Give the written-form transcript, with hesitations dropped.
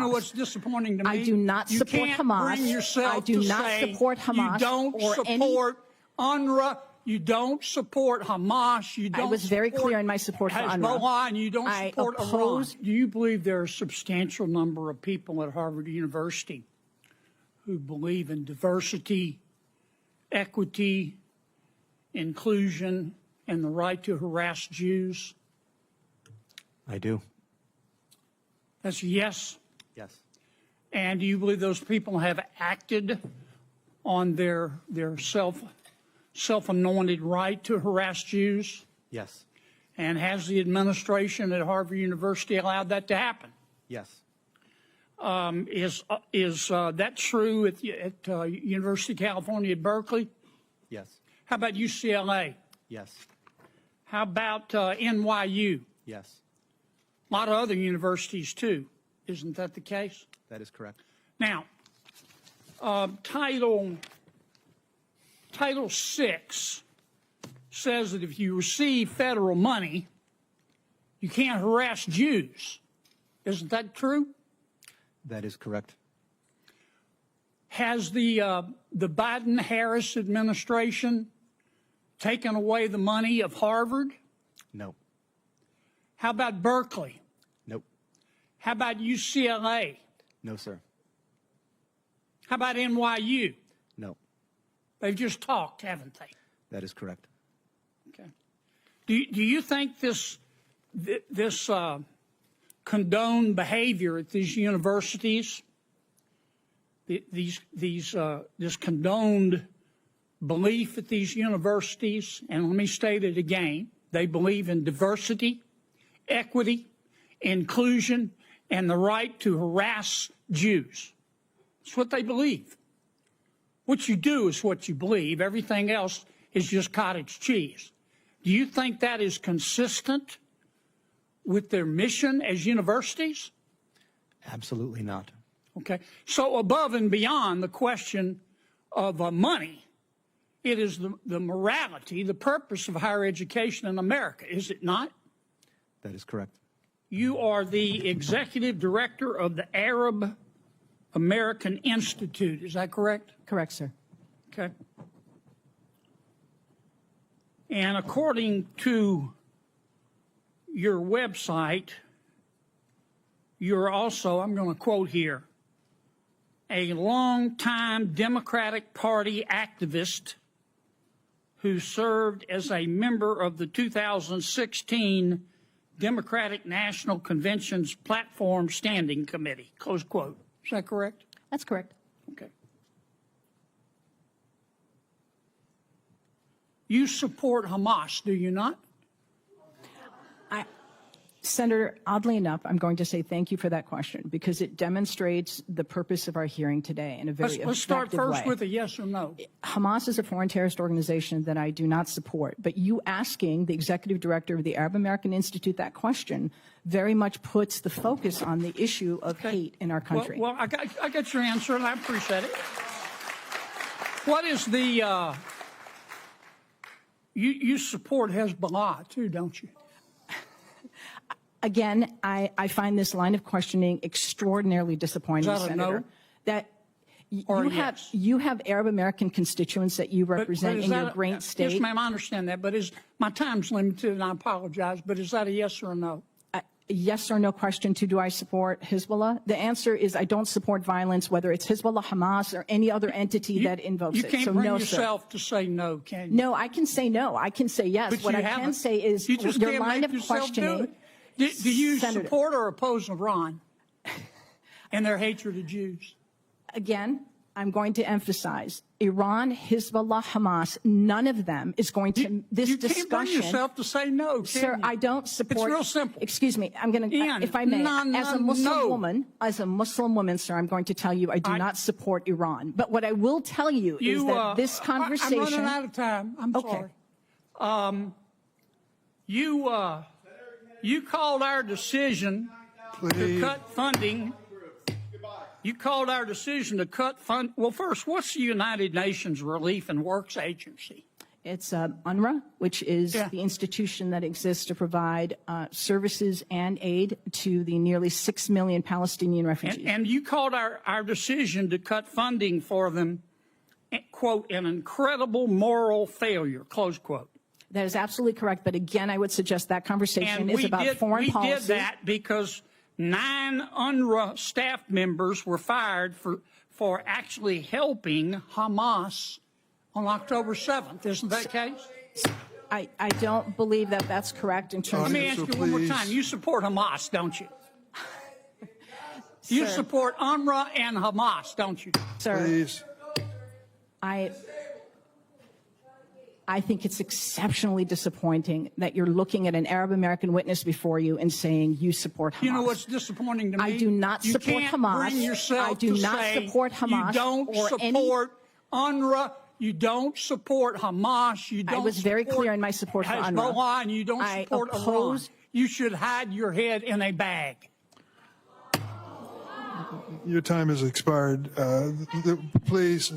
know what's disappointing to me? I do not support Hamas. Bring yourself I do to not say support Hamas. You don't or support UNRWA. You don't support Hamas. You don't. I was very clear in my support for UNRWA. Hezbollah, and you don't support Iran. Do you believe there are a substantial number of people at Harvard University who believe in diversity, equity, inclusion, and the right to harass Jews? I do. That's a yes? Yes. And do you believe those people have acted on their self-anointed right to harass Jews? Yes. And has the administration at Harvard University allowed that to happen? Yes. Is that true at University of California at Berkeley? Yes. How about UCLA? Yes. How about NYU? Yes. A lot of other universities, too. Isn't that the case? That is correct. Now, Title VI says that if you receive federal money, you can't harass Jews. Isn't that true? That is correct. Has the Biden-Harris administration taken away the money of Harvard? No. How about Berkeley? Nope. How about UCLA? No, sir. How about NYU? No. They've just talked, haven't they? That is correct. Okay. Do you think this condoned behavior at these universities, this condoned belief at these universities, and let me state it again, they believe in diversity, equity, inclusion, and the right to harass Jews. That's what they believe. What you do is what you believe. Everything else is just cottage cheese. Do you think that is consistent with their mission as universities? Absolutely not. Okay. So above and beyond the question of money, it is the morality, the purpose of higher education in America, is it not? That is correct. You are the executive director of the Arab American Institute. Is that correct? Correct, sir. Okay. And according to your website, you're also, I'm going to quote here, a longtime Democratic Party activist who served as a member of the 2016 Democratic National Convention's Platform Standing Committee, close quote. Is that correct? That's correct. Okay. You support Hamas, do you not? Senator, oddly enough, I'm going to say thank you for that question because it demonstrates the purpose of our hearing today in a very Let's start first way. with a yes or no. Hamas is a foreign terrorist organization that I do not support. But you asking the executive director of the Arab American Institute that question very much puts the focus on the issue of hate in our country. Well, I got your answer, and I appreciate it. What is the you support Hezbollah too, don't you? Again, I find this line of questioning extraordinarily disappointing, Is that a Senator. no? That Or you have Arab American constituents that you represent in your great state. Yes, ma'am, I understand that, but my time's limited, and I apologize. But is that a yes or a no? Yes or no question to do I support Hezbollah? The answer is I don't support violence, whether it's Hezbollah, Hamas, or any other entity that invokes it. You can't so bring no, yourself sir. to say no, can you? No, I can say no. I can say yes. But what you I haven't. can say is You just your can't line make of yourself do questioning. it. Do you Senator, support or oppose Iran and their hatred of Jews? Again, I'm going to emphasize Iran, Hezbollah, Hamas, none of them is going to this you discussion. You can't bring yourself to say no, can Sir, you? I don't support. It's real simple. Excuse me. I'm going to, if I may, as a Muslim woman, sir, I'm going to tell you I do not support Iran. But what I will tell you is that this conversation. I'm running out of time. I'm sorry. You called our decision to cut funding. You called our decision to cut fund. Well, first, what's the United Nations Relief and Works Agency? It's UNRWA, which is Yeah. the institution that exists to provide services and aid to the nearly 6 million Palestinian refugees. And you called our decision to cut funding for them, quote, an incredible moral failure, close quote. That is absolutely correct. But again, I would suggest that conversation And is about foreign policy. We did that because 9 UNRWA staff members were fired for actually helping Hamas on October 7th. Isn't that the case? I don't believe that that's correct in terms Let of... me ask you one more time. You support Hamas, don't you? You Sir. support UNRWA and Hamas, don't you? Sir, Please. I think it's exceptionally disappointing that you're looking at an Arab American witness before you and saying you support Hamas. You know what's disappointing to me? I do not you support can't Hamas. Bring yourself I do to not say support Hamas You don't or support UNRWA. You don't support Hamas. You don't. I was very support clear in my support for UNRWA. Hezbollah, and you don't I support Iran. oppose- You should hide your head in a bag. Your time has expired. Please,